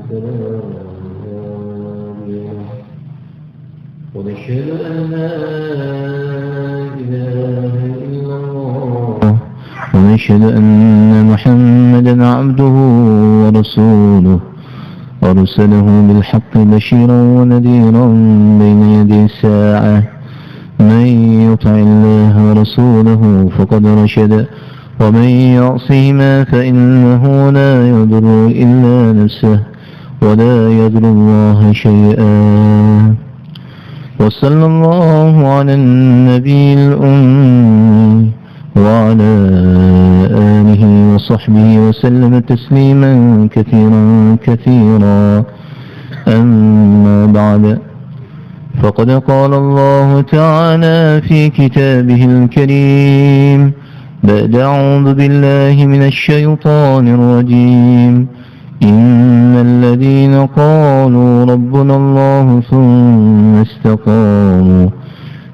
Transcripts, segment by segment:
فلا هادي له ونشهد أن لا إله إلا الله ونشهد أن محمدا عبده ورسوله أرسله بالحق بشيرا ونذيرا بين يدي الساعة من يطع الله ورسوله فقد رشد ومن يعصهما فإنه لا يضر إلا نفسه ولا يضر الله شيئا وصلى الله على النبي الأمي وعلى آله وصحبه وسلم تسليما كثيرا كثيرا أما بعد فقد قال الله تعالى في كتابه الكريم بعد أعوذ بالله من الشيطان الرجيم إن الذين قالوا ربنا الله ثم استقاموا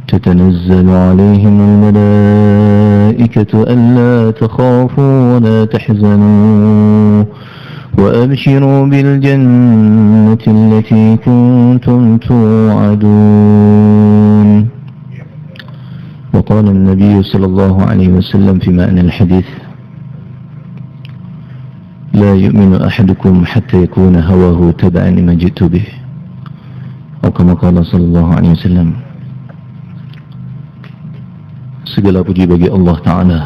تتنزل عليهم الملائكة ألا تخافوا ولا تحزنوا وأبشروا بالجنة التي كنتم توعدون. وقال النبي صلى الله عليه وسلم في معنى الحديث لا يؤمن أحدكم حتى يكون هواه تبعا لما جئت به أو كما قال صلى الله عليه وسلم. Segala puji bagi Allah Ta'ala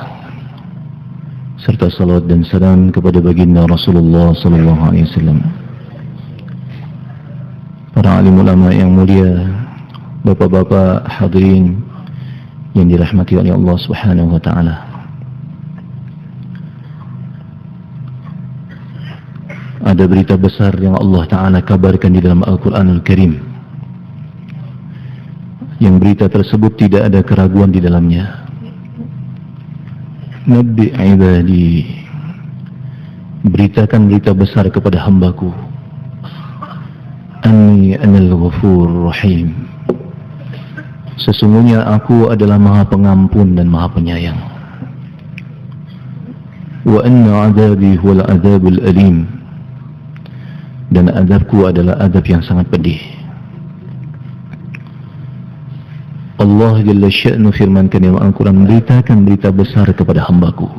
serta salawat dan salam kepada baginda Rasulullah Sallallahu Alaihi Wasallam. Para alim ulama yang mulia, bapak-bapak hadirin yang dirahmati oleh Allah Subhanahu Wa Ta'ala. Ada berita besar yang Allah Ta'ala kabarkan di dalam Al-Quranul Karim, yang berita tersebut tidak ada keraguan di dalamnya. Nabi ibadi, beritakan berita besar kepada hambaku, Anni anal ghafur rahim, sesungguhnya aku adalah maha pengampun dan maha penyayang. Wa anna adabi huwal adabul alim, dan adabku adalah adab yang sangat pedih. Allah Jalla Sya'nu firmankan dalam Al-Quran, beritakan berita besar kepada hambaku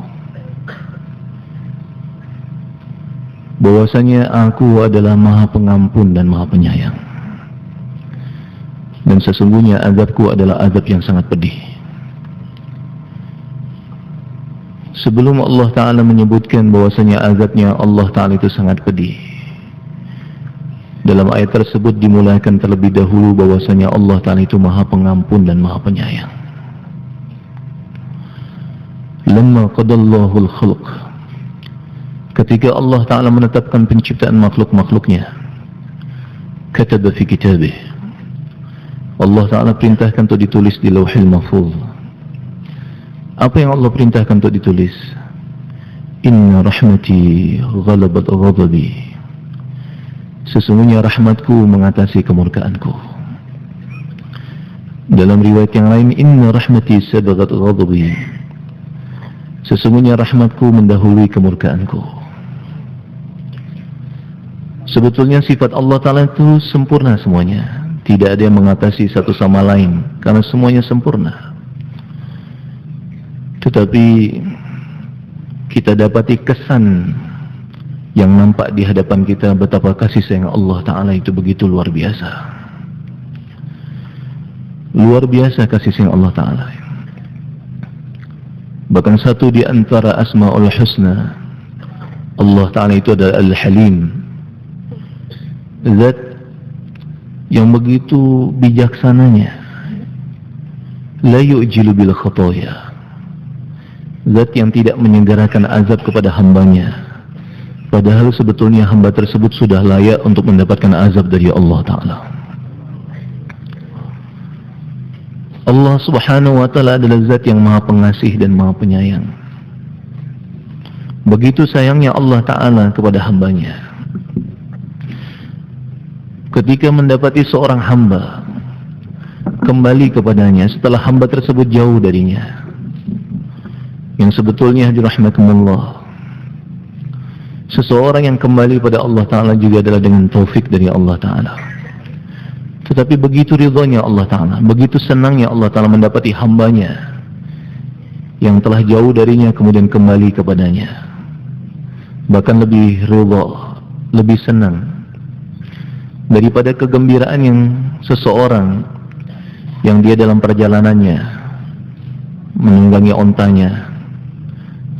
bahwasanya aku adalah maha pengampun dan maha penyayang, dan sesungguhnya azabku adalah azab yang sangat pedih. Sebelum Allah Ta'ala menyebutkan bahwasanya azabnya Allah Ta'ala itu sangat pedih, dalam ayat tersebut dimulakan terlebih dahulu bahwasanya Allah Ta'ala itu maha pengampun dan maha penyayang. Lamma qadallahu al-khalq, ketika Allah Ta'ala menetapkan penciptaan makhluk-makhluknya, kataba fi kitabih, Allah Ta'ala perintahkan untuk ditulis di Lauhil Mahfuz. Apa yang Allah perintahkan untuk ditulis? Inna rahmati ghalabat ghadabi, sesungguhnya rahmatku mengatasi kemurkaanku. Dalam riwayat yang lain, inna rahmati sabaghat ghadabi, sesungguhnya rahmatku mendahului kemurkaanku. Sebetulnya sifat Allah Ta'ala itu sempurna semuanya, tidak ada yang mengatasi satu sama lain karena semuanya sempurna. Tetapi kita dapati kesan yang nampak di hadapan kita betapa kasih sayang Allah Ta'ala itu begitu luar biasa. Luar biasa kasih sayang Allah Ta'ala. Bahkan satu di antara Asma'ul Husna Allah Ta'ala itu adalah Al-Halim, zat yang begitu bijaksananya, la yu'jilu bil khataya, zat yang tidak menyegarkan azab kepada hambanya, padahal sebetulnya hamba tersebut sudah layak untuk mendapatkan azab dari Allah Ta'ala. Allah Subhanahu wa Ta'ala adalah zat yang maha pengasih dan maha penyayang. Begitu sayangnya Allah Ta'ala kepada hambanya, ketika mendapati seorang hamba kembali kepadanya setelah hamba tersebut jauh darinya, yang sebetulnya dirahmatullah, Seseorang yang kembali pada Allah Ta'ala juga adalah dengan taufik dari Allah Ta'ala. Tetapi begitu ridhonya Allah Ta'ala, begitu senangnya Allah Ta'ala mendapati hambanya yang telah jauh darinya kemudian kembali kepadanya. Bahkan lebih ridho, lebih senang daripada kegembiraan yang seseorang yang dia dalam perjalanannya menunggangi ontanya,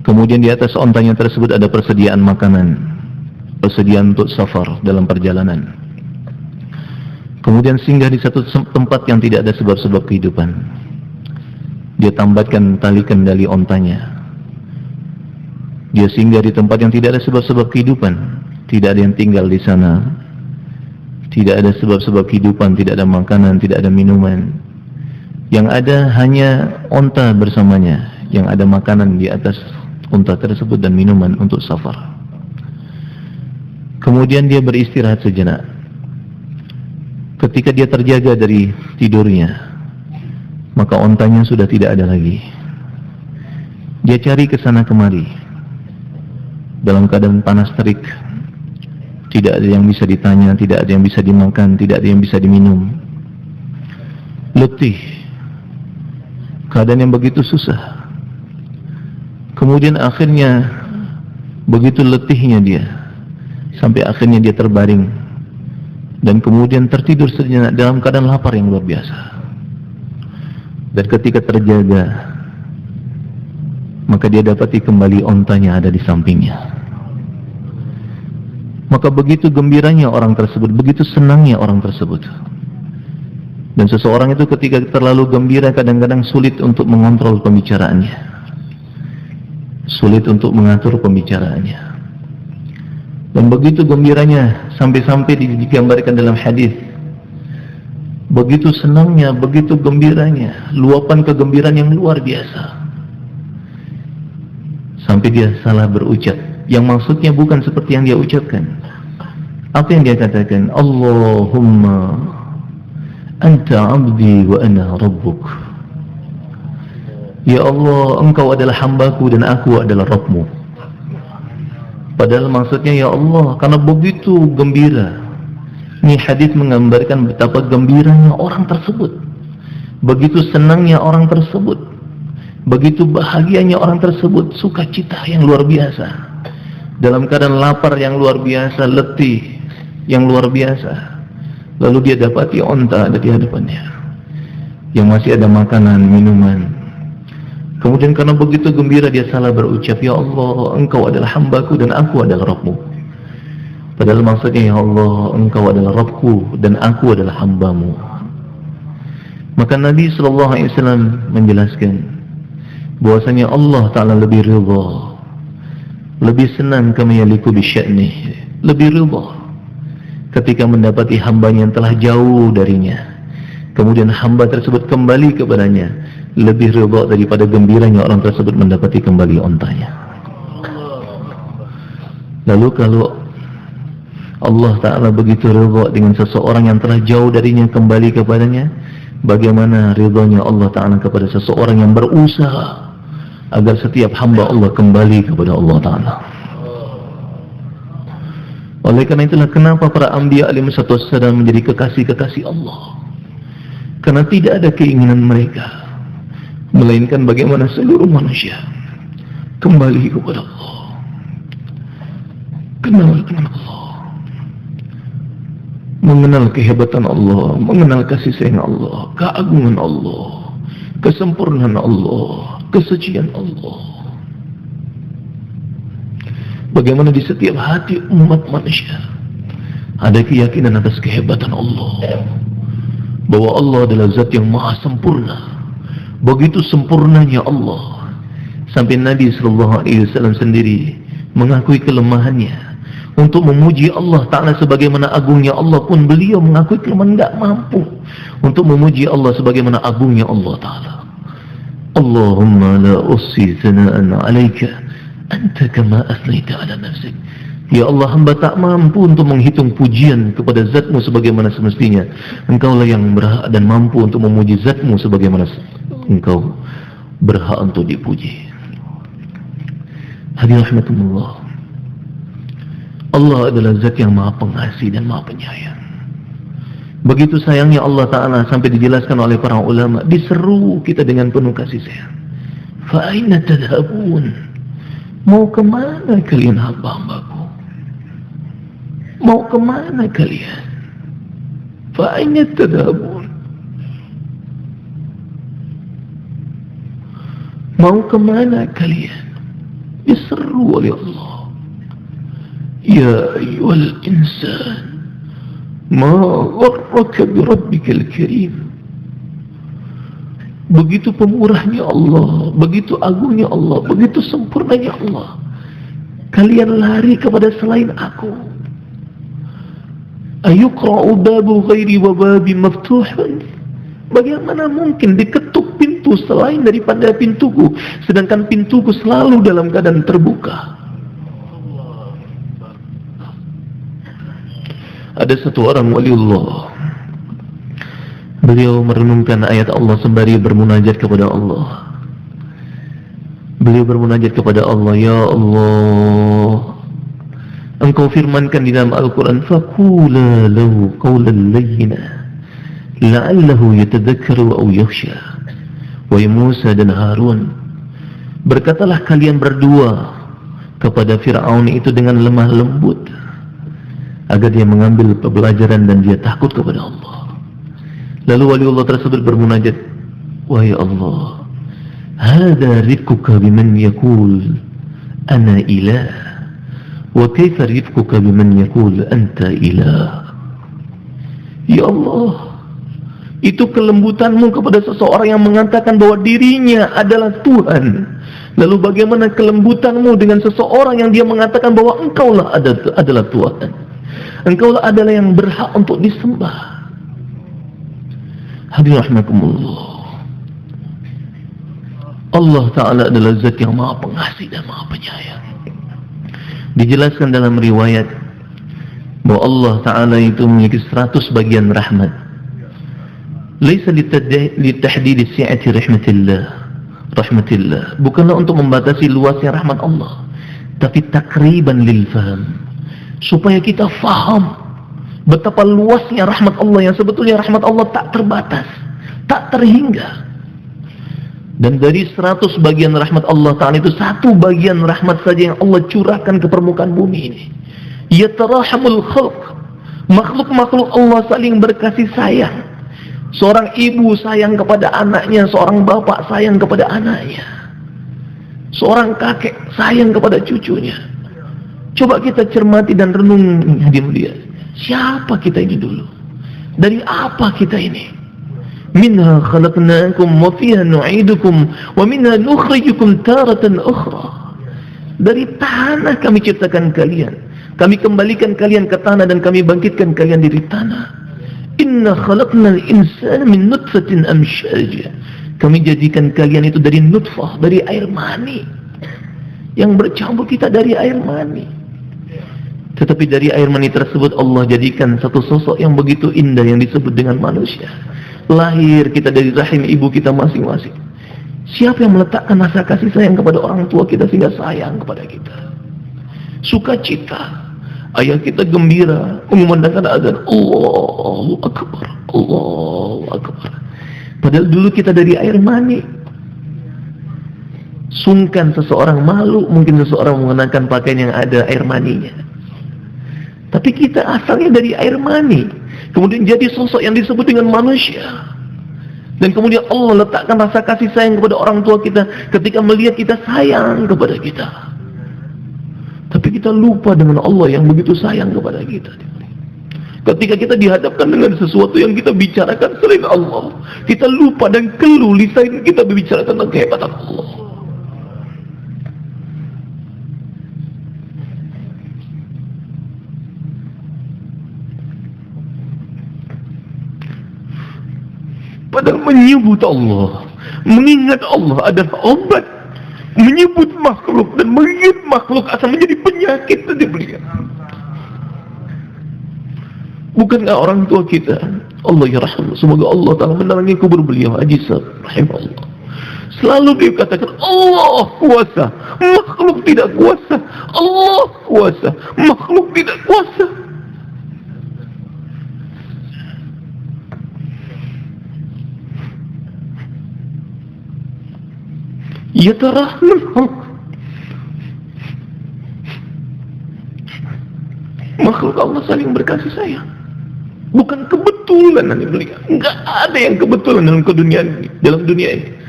kemudian di atas ontanya tersebut ada persediaan makanan, persediaan untuk safar dalam perjalanan, kemudian singgah di satu tempat yang tidak ada sebab-sebab kehidupan. Dia tambatkan tali kendali ontanya, dia singgah di tempat yang tidak ada sebab-sebab kehidupan, tidak ada yang tinggal di sana, tidak ada sebab-sebab kehidupan, tidak ada makanan, tidak ada minuman. Yang ada hanya onta bersamanya, yang ada makanan di atas unta tersebut dan minuman untuk safar. Kemudian dia beristirahat sejenak. Ketika dia terjaga dari tidurnya, maka ontanya sudah tidak ada lagi. Dia cari ke sana kemari dalam keadaan panas terik. Tidak ada yang bisa ditanya, tidak ada yang bisa dimakan, tidak ada yang bisa diminum. Letih, keadaan yang begitu susah. Kemudian akhirnya begitu letihnya dia, sampai akhirnya dia terbaring dan kemudian tertidur sejenak dalam keadaan lapar yang luar biasa. Dan ketika terjaga, maka dia dapati kembali ontanya ada di sampingnya. Maka begitu gembiranya orang tersebut, begitu senangnya orang tersebut. Dan seseorang itu ketika terlalu gembira kadang-kadang sulit untuk mengontrol pembicaraannya, sulit untuk mengatur pembicaraannya. Dan begitu gembiranya sampai-sampai digambarkan dalam hadis, begitu senangnya, begitu gembiranya, luapan kegembiraan yang luar biasa, sampai dia salah berucap, yang maksudnya bukan seperti yang dia ucapkan. Apa yang dia katakan? Allahumma anta abdi wa ana rabbuk. Ya Allah, engkau adalah hambaku dan aku adalah Rabbmu. Padahal maksudnya ya Allah, karena begitu gembira. Ini hadis menggambarkan betapa gembiranya orang tersebut, begitu senangnya orang tersebut, begitu bahagianya orang tersebut, sukacita yang luar biasa, dalam keadaan lapar yang luar biasa, letih yang luar biasa. Lalu dia dapati onta ada di hadapannya yang masih ada makanan, minuman. Kemudian karena begitu gembira dia salah berucap, ya Allah, engkau adalah hambaku dan aku adalah Rabbmu. Padahal maksudnya, ya Allah, engkau adalah Rabbku dan aku adalah hambamu. Maka Nabi SAW menjelaskan bahwasanya Allah Ta'ala lebih ridha, lebih senang kama yaliku bisya'nih, lebih ridha ketika mendapati hambanya yang telah jauh darinya, kemudian hamba tersebut kembali kepadanya, lebih ridha daripada gembiranya orang tersebut mendapati kembali ontanya. Lalu kalau Allah Ta'ala begitu ridha dengan seseorang yang telah jauh darinya kembali kepadanya, bagaimana ridhanya Allah Ta'ala kepada seseorang yang berusaha agar setiap hamba Allah kembali kepada Allah Ta'ala. Oleh karena itulah kenapa para anbiya alaihi wassalam menjadi kekasih-kekasih Allah, karena tidak ada keinginan mereka melainkan bagaimana seluruh manusia kembali kepada Allah, kenal dengan Allah, mengenal kehebatan Allah, mengenal kasih sayang Allah, keagungan Allah, kesempurnaan Allah, kesucian Allah. Bagaimana di setiap hati umat manusia ada keyakinan atas kehebatan Allah, bahwa Allah adalah zat yang maha sempurna. Begitu sempurnanya Allah sampai Nabi SAW sendiri mengakui kelemahannya. Untuk memuji Allah Ta'ala sebagaimana agungnya Allah pun beliau mengakui kelemahan, tidak mampu untuk memuji Allah sebagaimana agungnya Allah Ta'ala. Allahumma la ussi sana'an alaika anta kama asnaita ala nafsik. Ya Allah, hamba tak mampu untuk menghitung pujian kepada zatmu sebagaimana semestinya. Engkaulah yang berhak dan mampu untuk memuji zatmu sebagaimana engkau berhak untuk dipuji. Hadirin rahmatullah, Allah adalah zat yang maha pengasih dan maha penyayang. Begitu sayangnya Allah Ta'ala sampai dijelaskan oleh para ulama, diseru kita dengan penuh kasih sayang. Fa'aina tadhabun? Mau kemana kalian hamba-hambaku? Mau kemana kalian? Fa'aina tadhabun? Mau kemana kalian? Diseru oleh Allah. Ya ayyuhal insan, ma gharraka bi rabbikal karim. Begitu pemurahnya Allah, begitu agungnya Allah, begitu sempurnanya Allah, kalian lari kepada selain aku. Ayuqra'u babu ghairi wa babi maftuhun. Bagaimana mungkin diketuk pintu selain daripada pintuku, sedangkan pintuku selalu dalam keadaan terbuka. Ada satu orang waliullah, beliau merenungkan ayat Allah sembari bermunajat kepada Allah. Beliau bermunajat kepada Allah, ya Allah, Engkau firmankan di dalam Al-Quran, faqula lahu qawlan layyina la'allahu yatadhakkaru aw yakhsha. Wahai Musa dan Harun, berkatalah kalian berdua kepada Fir'aun itu dengan lemah lembut, agar dia mengambil pembelajaran dan dia takut kepada Allah. Lalu waliullah tersebut bermunajat, wahai Allah, hadza rifquka biman yaqul ana ilah, wa kaifa rifquka biman yaqul anta ilah. Ya Allah, itu kelembutanmu kepada seseorang yang mengatakan bahwa dirinya adalah Tuhan. Lalu bagaimana kelembutanmu dengan seseorang yang dia mengatakan bahwa engkaulah adalah Tuhan? Engkaulah adalah yang berhak untuk disembah. Hadirin rahimakumullah, Allah Ta'ala adalah zat yang maha pengasih dan maha penyayang. Dijelaskan dalam riwayat bahwa Allah Ta'ala itu memiliki 100 bagian rahmat. Laisa litahdidi si'ati rahmatillah, bukanlah untuk membatasi luasnya rahmat Allah, tapi takriban lil faham, supaya kita faham betapa luasnya rahmat Allah, yang sebetulnya rahmat Allah tak terbatas, tak terhingga. Dan dari 100 bagian rahmat Allah Ta'ala itu, 1 bagian rahmat saja yang Allah curahkan ke permukaan bumi ini. Yatarahamul khalq, makhluk-makhluk Allah saling berkasih sayang. Seorang ibu sayang kepada anaknya, seorang bapak sayang kepada anaknya, seorang kakek sayang kepada cucunya. Coba kita cermati dan renung, dia. Siapa kita ini dulu? Dari apa kita ini? Minha khalaqnakum wa fiha nu'idukum wa minha nukhrijukum taratan ukhra. Dari tanah kami ciptakan kalian, kami kembalikan kalian ke tanah, dan kami bangkitkan kalian dari tanah. Inna khalaqnal insana min nutfatin amsyaj. Kami jadikan kalian itu dari nutfah, dari air mani yang bercampur kita dari air mani. Tetapi dari air mani tersebut Allah jadikan satu sosok yang begitu indah yang disebut dengan manusia. Lahir kita dari rahim ibu kita masing-masing. Siapa yang meletakkan rasa kasih sayang kepada orang tua kita sehingga sayang kepada kita? Sukacita, ayah kita gembira mengumandangkan azan, Allahu Akbar, Allahu Akbar. Padahal dulu kita dari air mani. Sungkan seseorang, malu mungkin seseorang mengenakan pakaian yang ada air maninya. Tapi kita asalnya dari air mani, kemudian jadi sosok yang disebut dengan manusia. Dan kemudian Allah letakkan rasa kasih sayang kepada orang tua kita ketika melihat kita sayang kepada kita. Tapi kita lupa dengan Allah yang begitu sayang kepada kita. Ketika kita dihadapkan dengan sesuatu yang kita bicarakan selain Allah, kita lupa dan keluh lisan kita berbicara tentang kehebatan Allah. Padahal menyebut Allah, mengingat Allah adalah obat. Menyebut makhluk dan mengingat makhluk asal menjadi penyakit tadi beliau. Bukankah orang tua kita, Allah ya rahmat, semoga Allah Ta'ala menerangi kubur beliau, Haji Sab, rahimahullah, Selalu dia katakan Allah kuasa, makhluk tidak kuasa. Allah kuasa, makhluk tidak kuasa. Yatarahman, makhluk Allah saling berkasih sayang. Bukan kebetulan nanti beliau. Enggak ada yang kebetulan dalam dunia ini.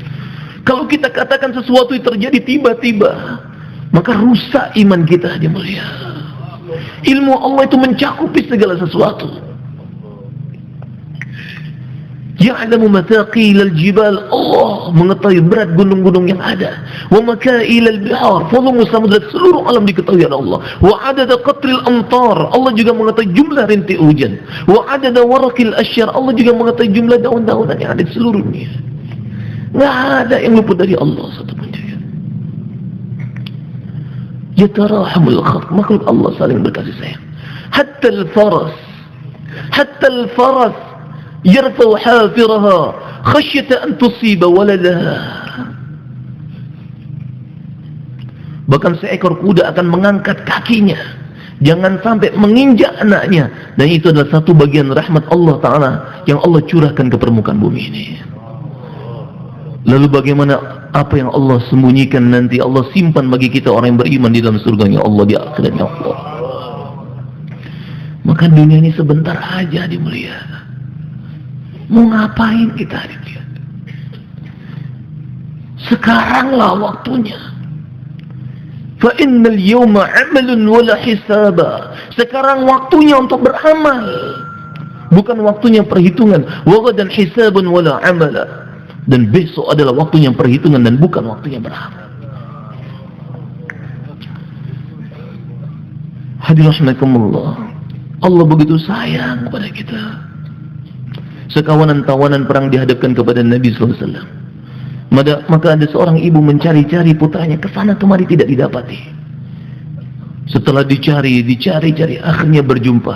Kalau kita katakan sesuatu yang terjadi tiba-tiba, maka rusak iman kita, dia mulia. Ilmu Allah itu mencakupi segala sesuatu. Ya'lamu mathaqilal jibal, Allah mengetahui berat gunung-gunung yang ada. Wa makailal bihar, volume samudra, seluruh alam diketahui oleh Allah. Wa adada qatril amtar, Allah juga mengetahui jumlah rintik hujan. Wa adada warakil asyar, Allah juga mengetahui jumlah daun-daunan yang ada di seluruh dunia. Nggak ada yang luput dari Allah satupun juga. Yatarahamul khalq, makhluk Allah saling berkasih sayang. Hatta al-faras yarfa'u hafiraha khasyata an tusiba waladaha. Bahkan seekor kuda akan mengangkat kakinya, jangan sampai menginjak anaknya. Dan itu adalah satu bagian rahmat Allah Ta'ala yang Allah curahkan ke permukaan bumi ini. Lalu bagaimana apa yang Allah sembunyikan nanti Allah simpan bagi kita orang yang beriman di dalam surganya Allah di akhiratnya Allah. Maka dunia ini sebentar aja dimulia. Mau ngapain kita dimulia? Sekaranglah waktunya. Fa innal yawma 'amalun wala hisaba. Sekarang waktunya untuk beramal. Bukan waktunya perhitungan. Wa ghadan hisabun wala 'amala. Dan besok adalah waktunya perhitungan dan bukan waktunya beramal. Hadirin rahimakumullah, Allah begitu sayang kepada kita. Sekawanan tawanan perang dihadapkan kepada Nabi SAW. Maka ada seorang ibu mencari-cari putranya, kesana kemari tidak didapati. Setelah dicari, akhirnya berjumpa.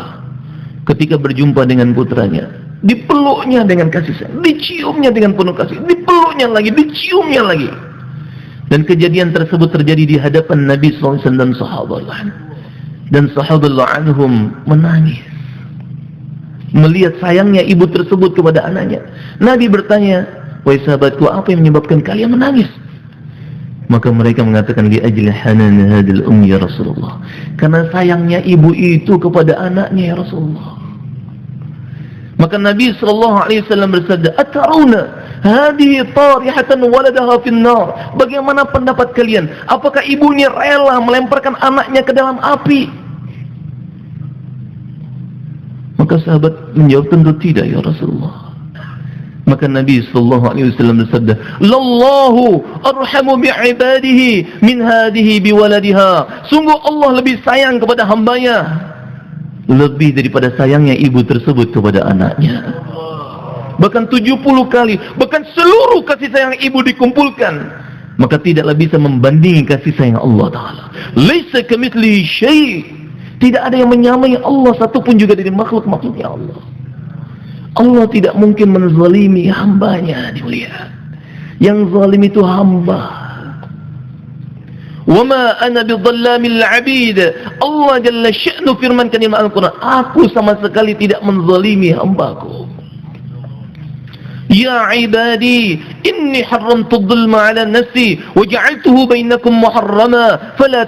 Ketika berjumpa dengan putranya, dipeluknya dengan kasih sayang, diciumnya dengan penuh kasih, dipeluknya lagi, diciumnya lagi. Dan kejadian tersebut terjadi di hadapan Nabi SAW dan sahabat. Dan sahabat anhum menangis melihat sayangnya ibu tersebut kepada anaknya. Nabi bertanya, wahai sahabatku, apa yang menyebabkan kalian menangis? Maka mereka mengatakan, li ajli hanan hadil ya Rasulullah, karena sayangnya ibu itu kepada anaknya ya Rasulullah. Maka Nabi SAW bersabda, "Ataruna hadhihi tarihatan waladaha fin nar." Bagaimana pendapat kalian? Apakah ibunya rela melemparkan anaknya ke dalam api? Maka sahabat menjawab, tentu tidak ya Rasulullah. Maka Nabi SAW bersabda, "Lallahu arhamu bi'ibadihi min hadhihi biwaladiha." Sungguh Allah lebih sayang kepada hambanya lebih daripada sayangnya ibu tersebut kepada anaknya. Bahkan 70 kali, bahkan seluruh kasih sayang ibu dikumpulkan, maka tidaklah bisa membandingi kasih sayang Allah Ta'ala. Laisa kamitslihi syai'. Tidak ada yang menyamai Allah satupun juga dari makhluk-makhluknya Allah. Allah tidak mungkin menzalimi hambanya, dimulia. Yang zalim itu hamba. وَمَا أَنَا بِظَلَّامِ الْعَبِيدِ. Allah Jalla Sya'nu firmankan di Al-Quran, aku sama sekali tidak menzalimi hambaku. Ya ibadi, inni haramtu dzulma ala nafsi wa ja'altuhu bainakum muharrama fala